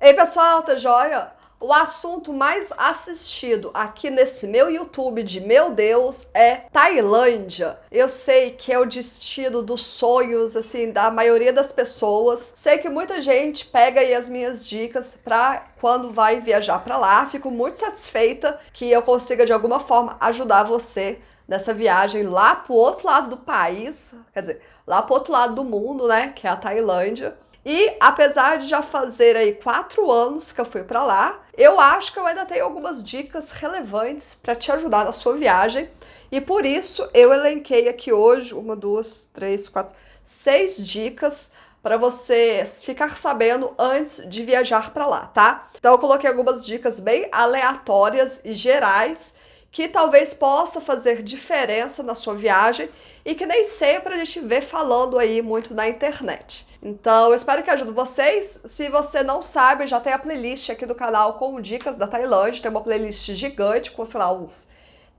Ei pessoal, tá joia? O assunto mais assistido aqui nesse meu YouTube de meu Deus é Tailândia. Eu sei que é o destino dos sonhos, assim, da maioria das pessoas. Sei que muita gente pega aí as minhas dicas pra quando vai viajar pra lá. Fico muito satisfeita que eu consiga de alguma forma ajudar você nessa viagem lá pro outro lado do país, quer dizer, lá pro outro lado do mundo, né, que é a Tailândia. E apesar de já fazer aí 4 anos que eu fui pra lá, eu acho que eu ainda tenho algumas dicas relevantes para te ajudar na sua viagem. E por isso eu elenquei aqui hoje 1, 2, 3, 4, 6 dicas para você ficar sabendo antes de viajar para lá, tá? Então eu coloquei algumas dicas bem aleatórias e gerais que talvez possa fazer diferença na sua viagem e que nem sempre a gente vê falando aí muito na internet. Então, eu espero que ajude vocês. Se você não sabe, já tem a playlist aqui do canal com dicas da Tailândia. Tem uma playlist gigante com, sei lá, uns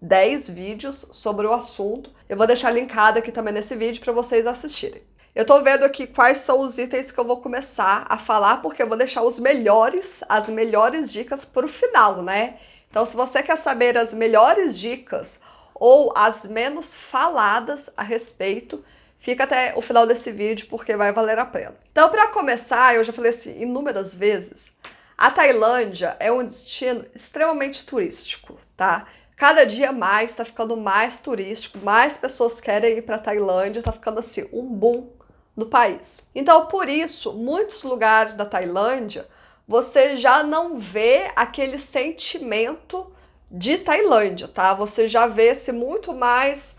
10 vídeos sobre o assunto. Eu vou deixar linkado aqui também nesse vídeo para vocês assistirem. Eu tô vendo aqui quais são os itens que eu vou começar a falar, porque eu vou deixar as melhores dicas pro final, né? Então, se você quer saber as melhores dicas ou as menos faladas a respeito, fica até o final desse vídeo porque vai valer a pena. Então, para começar, eu já falei assim inúmeras vezes, a Tailândia é um destino extremamente turístico, tá? Cada dia mais tá ficando mais turístico, mais pessoas querem ir para a Tailândia, tá ficando assim um boom no país. Então, por isso, muitos lugares da Tailândia você já não vê aquele sentimento de Tailândia, tá? Você já vê-se muito mais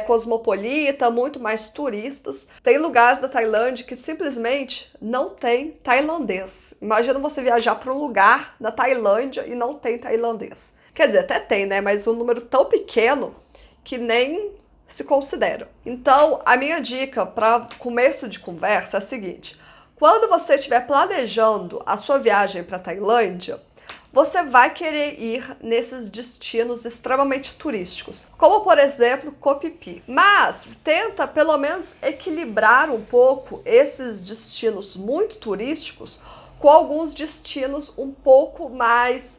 cosmopolita, muito mais turistas. Tem lugares da Tailândia que simplesmente não tem tailandês. Imagina você viajar para um lugar na Tailândia e não tem tailandês. Quer dizer, até tem, né? Mas um número tão pequeno que nem se considera. Então, a minha dica para começo de conversa é a seguinte: quando você estiver planejando a sua viagem para a Tailândia, você vai querer ir nesses destinos extremamente turísticos, como por exemplo Koh Phi Phi. Mas tenta pelo menos equilibrar um pouco esses destinos muito turísticos com alguns destinos um pouco mais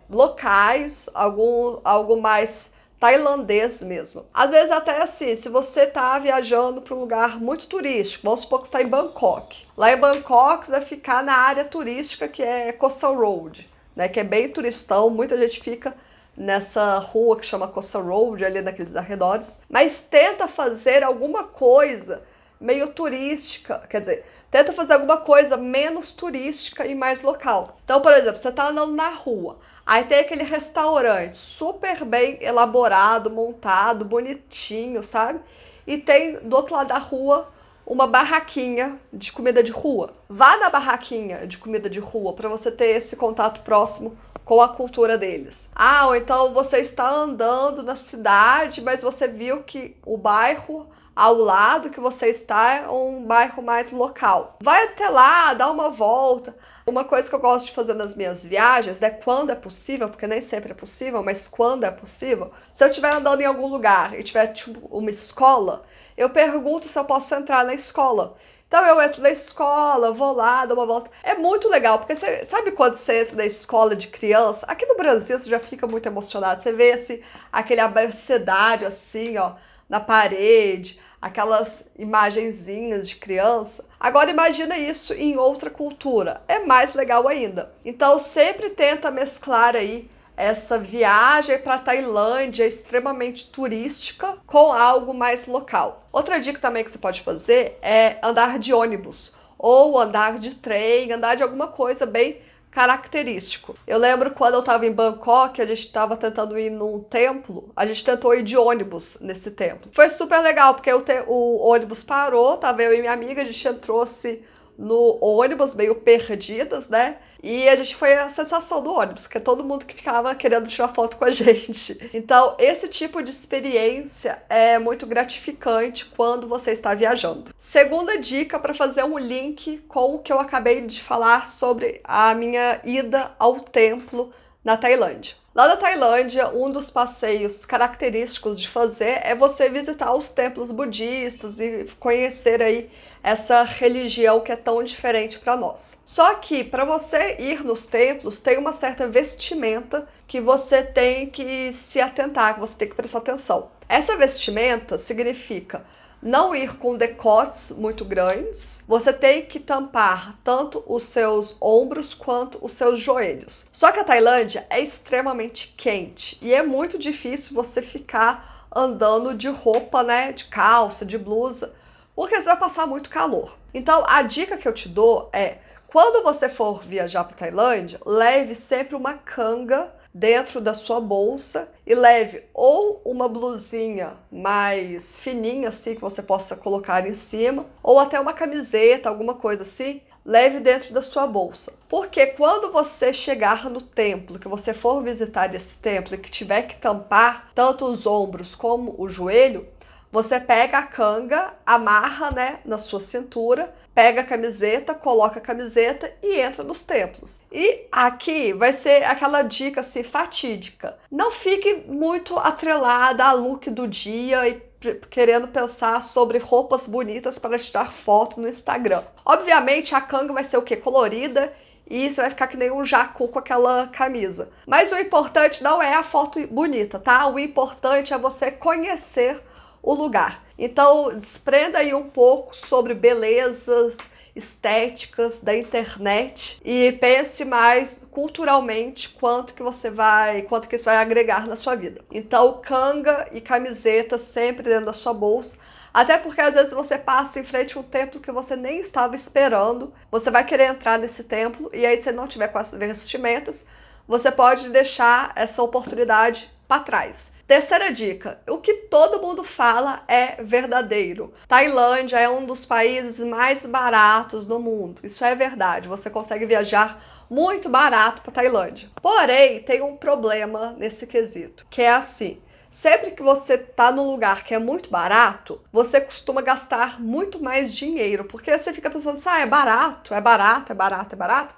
locais, algo mais tailandês mesmo. Às vezes até assim, se você tá viajando para um lugar muito turístico, vamos supor que você está em Bangkok. Lá em Bangkok você vai ficar na área turística que é Koh San Road, né, que é bem turistão, muita gente fica nessa rua que chama Koh San Road, ali naqueles arredores, mas tenta fazer alguma coisa meio turística, quer dizer, tenta fazer alguma coisa menos turística e mais local. Então, por exemplo, você tá andando na rua, aí tem aquele restaurante super bem elaborado, montado, bonitinho, sabe? E tem do outro lado da rua uma barraquinha de comida de rua. Vá na barraquinha de comida de rua para você ter esse contato próximo com a cultura deles. Ah, ou então você está andando na cidade, mas você viu que o bairro ao lado que você está é um bairro mais local. Vai até lá, dá uma volta. Uma coisa que eu gosto de fazer nas minhas viagens, né, quando é possível, porque nem sempre é possível, mas quando é possível, se eu estiver andando em algum lugar e tiver tipo uma escola, eu pergunto se eu posso entrar na escola. Então eu entro na escola, vou lá, dou uma volta. É muito legal, porque você sabe quando você entra na escola de criança? Aqui no Brasil você já fica muito emocionado. Você vê assim, aquele abecedário assim, ó, na parede, aquelas imagenzinhas de criança. Agora imagina isso em outra cultura, é mais legal ainda. Então sempre tenta mesclar aí essa viagem para a Tailândia extremamente turística com algo mais local. Outra dica também que você pode fazer é andar de ônibus ou andar de trem, andar de alguma coisa bem característico. Eu lembro quando eu estava em Bangkok, a gente estava tentando ir num templo, a gente tentou ir de ônibus nesse templo. Foi super legal, porque o ônibus parou, tava eu e minha amiga, a gente entrou assim no ônibus, meio perdidas, né? E a gente foi a sensação do ônibus, porque todo mundo que ficava querendo tirar foto com a gente. Então, esse tipo de experiência é muito gratificante quando você está viajando. Segunda dica para fazer um link com o que eu acabei de falar sobre a minha ida ao templo na Tailândia. Lá na Tailândia, um dos passeios característicos de fazer é você visitar os templos budistas e conhecer aí essa religião que é tão diferente para nós. Só que para você ir nos templos tem uma certa vestimenta que você tem que se atentar, que você tem que prestar atenção. Essa vestimenta significa não ir com decotes muito grandes, você tem que tampar tanto os seus ombros quanto os seus joelhos. Só que a Tailândia é extremamente quente e é muito difícil você ficar andando de roupa, né, de calça, de blusa, porque você vai passar muito calor. Então a dica que eu te dou é, quando você for viajar para Tailândia, leve sempre uma canga dentro da sua bolsa e leve ou uma blusinha mais fininha assim que você possa colocar em cima, ou até uma camiseta, alguma coisa assim, leve dentro da sua bolsa. Porque quando você chegar no templo, que você for visitar esse templo e que tiver que tampar tanto os ombros como o joelho, você pega a canga, amarra, né, na sua cintura, pega a camiseta, coloca a camiseta e entra nos templos. E aqui vai ser aquela dica assim fatídica. Não fique muito atrelada ao look do dia e querendo pensar sobre roupas bonitas para tirar foto no Instagram. Obviamente a canga vai ser o quê? Colorida e você vai ficar que nem um jacu com aquela camisa. Mas o importante não é a foto bonita, tá? O importante é você conhecer o lugar. Então, desprenda aí um pouco sobre belezas estéticas da internet e pense mais culturalmente quanto que isso vai agregar na sua vida. Então, canga e camiseta sempre dentro da sua bolsa. Até porque às vezes você passa em frente a um templo que você nem estava esperando, você vai querer entrar nesse templo e aí se não tiver com as vestimentas, você pode deixar essa oportunidade para trás. Terceira dica, o que todo mundo fala é verdadeiro. Tailândia é um dos países mais baratos do mundo. Isso é verdade, você consegue viajar muito barato para Tailândia. Porém, tem um problema nesse quesito, que é assim, sempre que você tá num lugar que é muito barato, você costuma gastar muito mais dinheiro, porque você fica pensando assim, é barato, é barato, é barato, é barato.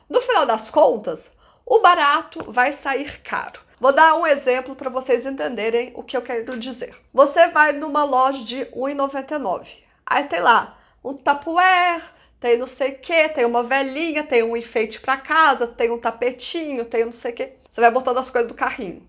No final das contas, o barato vai sair caro. Vou dar um exemplo para vocês entenderem o que eu quero dizer. Você vai numa loja de R$1,99. Aí tem lá um Tupperware, tem não sei o que, tem uma velhinha, tem um enfeite para casa, tem um tapetinho, tem não sei o que. Você vai botando as coisas do carrinho.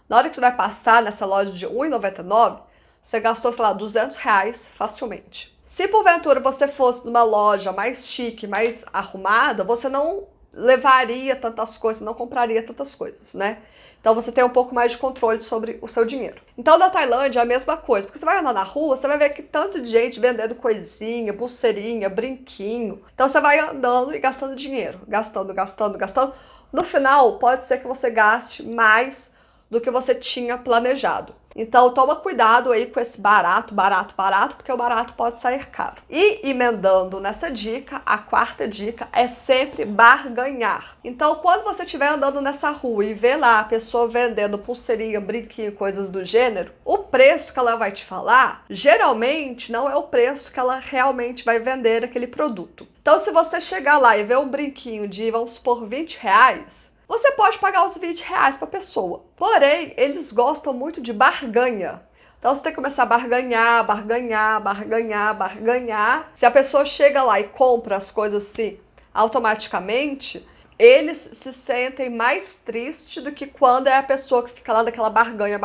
Na hora que você vai passar nessa loja de R$1,99, você gastou, sei lá, R$200 facilmente. Se porventura você fosse numa loja mais chique, mais arrumada, você não levaria tantas coisas, não compraria tantas coisas, né? Então você tem um pouco mais de controle sobre o seu dinheiro. Então na Tailândia é a mesma coisa, porque você vai andar na rua, você vai ver que tanto de gente vendendo coisinha, pulseirinha, brinquinho. Então você vai andando e gastando dinheiro, gastando. No final, pode ser que você gaste mais do que você tinha planejado. Então toma cuidado aí com esse barato, porque o barato pode sair caro. E emendando nessa dica, a quarta dica é sempre barganhar. Então quando você estiver andando nessa rua e vê lá a pessoa vendendo pulseirinha, brinquinho, coisas do gênero, o preço que ela vai te falar, geralmente não é o preço que ela realmente vai vender aquele produto. Então se você chegar lá e ver um brinquinho de, vamos supor, R$20, você pode pagar os R$20 para a pessoa. Porém, eles gostam muito de barganha. Então você tem que começar a barganhar. Se a pessoa chega lá e compra as coisas assim automaticamente, eles se sentem mais tristes do que quando é a pessoa que fica lá daquela barganha,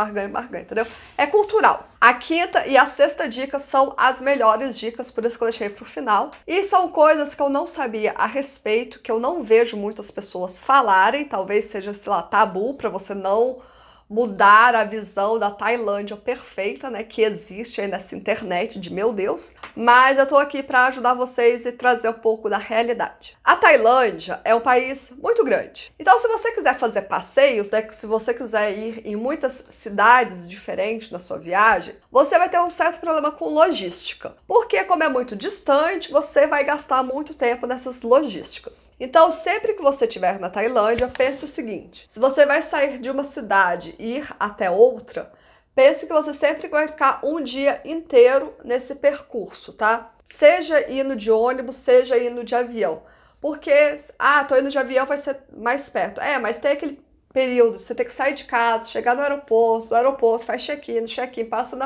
entendeu? É cultural. A quinta e a sexta dica são as melhores dicas, por isso que eu deixei pro final. E são coisas que eu não sabia a respeito, que eu não vejo muitas pessoas falarem, talvez seja, sei lá, tabu para você não mudar a visão da Tailândia perfeita, né, que existe aí nessa internet de meu Deus, mas eu tô aqui para ajudar vocês e trazer um pouco da realidade. A Tailândia é um país muito grande, então se você quiser fazer passeios, né, se você quiser ir em muitas cidades diferentes na sua viagem, você vai ter um certo problema com logística, porque como é muito distante, você vai gastar muito tempo nessas logísticas. Então sempre que você estiver na Tailândia, pense o seguinte, se você vai sair de uma cidade ir até outra, pense que você sempre vai ficar um dia inteiro nesse percurso, tá? Seja indo de ônibus, seja indo de avião. Porque, tô indo de avião, vai ser mais perto. Mas tem aquele período, você tem que sair de casa, chegar no aeroporto, do aeroporto faz check-in, passa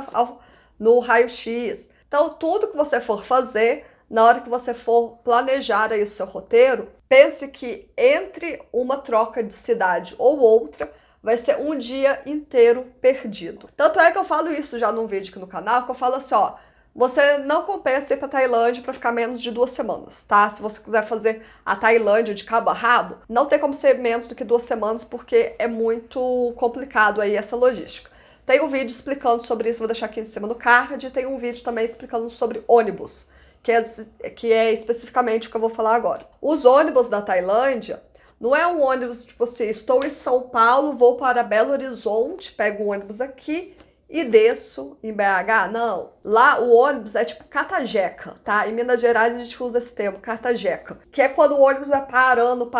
no raio-x. Então, tudo que você for fazer, na hora que você for planejar aí o seu roteiro, pense que entre uma troca de cidade ou outra, vai ser um dia inteiro perdido. Tanto é que eu falo isso já num vídeo aqui no canal, que eu falo assim, ó, você não compensa ir pra Tailândia para ficar menos de 2 semanas, tá? Se você quiser fazer a Tailândia de cabo a rabo, não tem como ser menos do que 2 semanas, porque é muito complicado aí essa logística. Tem um vídeo explicando sobre isso, vou deixar aqui em cima no card, e tem um vídeo também explicando sobre ônibus, que é especificamente o que eu vou falar agora. Os ônibus da Tailândia, não é um ônibus tipo assim, estou em São Paulo, vou para Belo Horizonte, pego um ônibus aqui e desço em BH. Não. Lá o ônibus é tipo catajeca, tá? Em Minas Gerais a gente usa esse termo, catajeca, que é quando o ônibus vai parando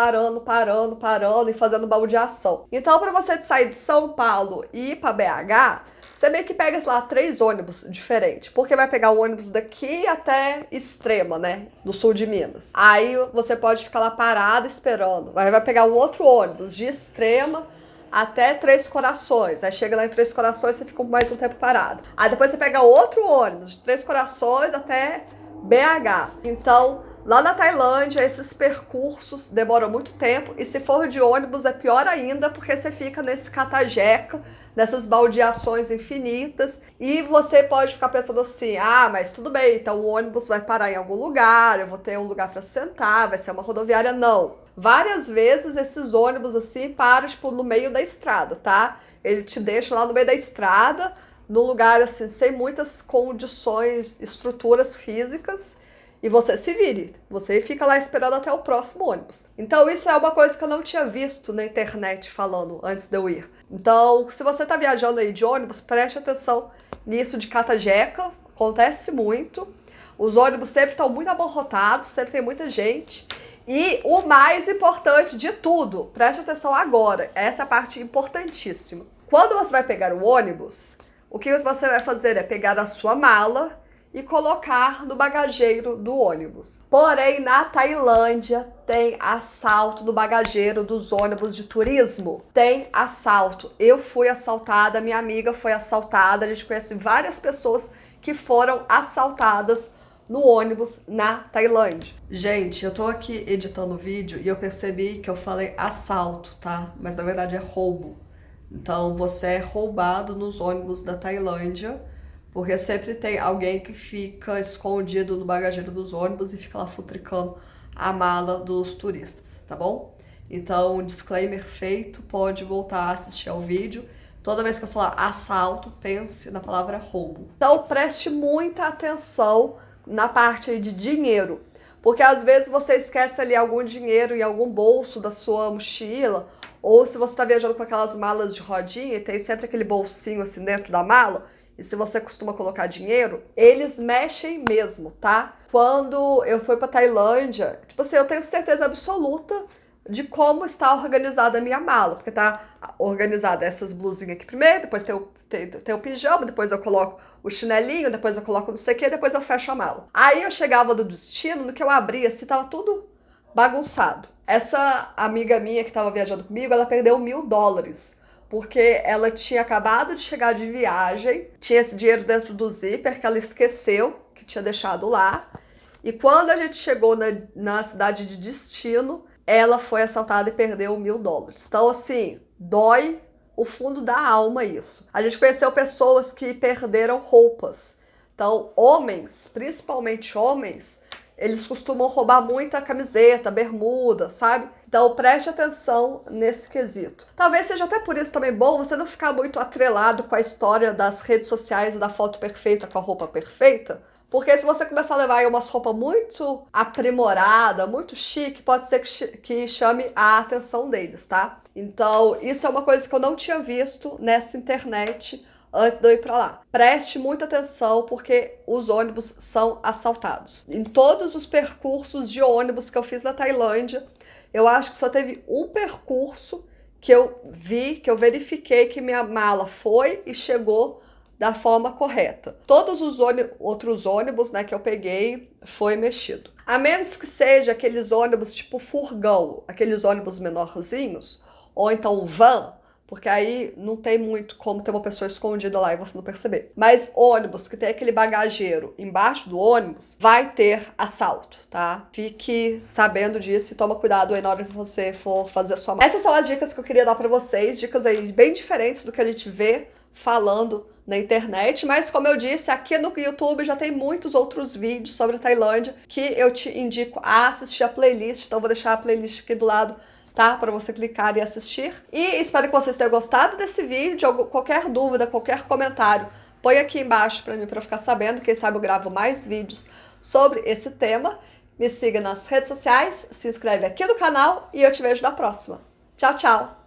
e fazendo baldeação. Então, para você sair de São Paulo e ir para BH, você meio que pega, sei lá, 3 ônibus diferentes, porque vai pegar o ônibus daqui até Extrema, né, no sul de Minas. Aí você pode ficar lá parado esperando. Aí vai pegar um outro ônibus de Extrema até Três Corações. Aí chega lá em Três Corações, você fica mais um tempo parado. Aí depois você pega outro ônibus de Três Corações até BH. Então, lá na Tailândia, esses percursos demoram muito tempo, e se for de ônibus é pior ainda, porque você fica nesse catajeca, nessas baldeações infinitas, e você pode ficar pensando assim, ah, mas tudo bem, então o ônibus vai parar em algum lugar, eu vou ter um lugar para sentar, vai ser uma rodoviária. Não. Várias vezes esses ônibus assim param, tipo, no meio da estrada, tá? Ele te deixa lá no meio da estrada, num lugar assim, sem muitas condições, estruturas físicas, e você se vire. Você fica lá esperando até o próximo ônibus. Então isso é uma coisa que eu não tinha visto na internet falando antes de eu ir. Então, se você tá viajando aí de ônibus, preste atenção nisso de catajeca. Acontece muito. Os ônibus sempre estão muito abarrotados, sempre tem muita gente. E o mais importante de tudo, preste atenção agora, essa é a parte importantíssima. Quando você vai pegar o ônibus, o que você vai fazer é pegar a sua mala e colocar no bagageiro do ônibus. Porém, na Tailândia tem assalto do bagageiro dos ônibus de turismo. Tem assalto. Eu fui assaltada, minha amiga foi assaltada, a gente conhece várias pessoas que foram assaltadas no ônibus na Tailândia. Gente, eu tô aqui editando o vídeo e eu percebi que eu falei assalto, tá? Mas na verdade é roubo. Então você é roubado nos ônibus da Tailândia, porque sempre tem alguém que fica escondido no bagageiro dos ônibus e fica lá futricando a mala dos turistas, tá bom? Então, disclaimer feito, pode voltar a assistir ao vídeo. Toda vez que eu falar assalto, pense na palavra roubo. Então, preste muita atenção na parte aí de dinheiro, porque às vezes você esquece ali algum dinheiro em algum bolso da sua mochila, ou se você está viajando com aquelas malas de rodinha e tem sempre aquele bolsinho assim dentro da mala, e se você costuma colocar dinheiro, eles mexem mesmo, tá? Quando eu fui pra Tailândia, tipo assim, eu tenho certeza absoluta de como está organizada a minha mala, porque tá organizada essas blusinhas aqui primeiro, depois tem o pijama, depois eu coloco o chinelinho, depois eu coloco não sei o que, depois eu fecho a mala. Aí eu chegava do destino, no que eu abria, assim, tava tudo bagunçado. Essa amiga minha que tava viajando comigo, ela perdeu $1.000, porque ela tinha acabado de chegar de viagem, tinha esse dinheiro dentro do zíper que ela esqueceu, que tinha deixado lá, e quando a gente chegou na cidade de destino, ela foi assaltada e perdeu $1.000. Então, assim, dói o fundo da alma isso. A gente conheceu pessoas que perderam roupas. Então, homens, principalmente homens, eles costumam roubar muita camiseta, bermuda, sabe? Então preste atenção nesse quesito. Talvez seja até por isso também bom você não ficar muito atrelado com a história das redes sociais e da foto perfeita com a roupa perfeita, porque se você começar a levar aí umas roupas muito aprimoradas, muito chique, pode ser que chame a atenção deles, tá? Então isso é uma coisa que eu não tinha visto nessa internet antes de eu ir pra lá. Preste muita atenção, porque os ônibus são assaltados. Em todos os percursos de ônibus que eu fiz na Tailândia, eu acho que só teve um percurso que eu vi, que eu verifiquei que minha mala foi e chegou da forma correta. Todos os outros ônibus, né, que eu peguei foi mexido. A menos que seja aqueles ônibus tipo furgão, aqueles ônibus menorzinhos, ou então van, porque aí não tem muito como ter uma pessoa escondida lá e você não perceber. Mas ônibus que tem aquele bagageiro embaixo do ônibus, vai ter assalto, tá? Fique sabendo disso e toma cuidado aí na hora que você for fazer a sua mala. Essas são as dicas que eu queria dar pra vocês, dicas aí bem diferentes do que a gente vê falando na internet, mas como eu disse, aqui no YouTube já tem muitos outros vídeos sobre a Tailândia que eu te indico a assistir a playlist, então eu vou deixar a playlist aqui do lado, tá? Para você clicar e assistir. E espero que vocês tenham gostado desse vídeo. Qualquer dúvida, qualquer comentário, põe aqui embaixo para mim, para eu ficar sabendo. Quem sabe eu gravo mais vídeos sobre esse tema. Me siga nas redes sociais, se inscreve aqui no canal e eu te vejo na próxima. Tchau, tchau!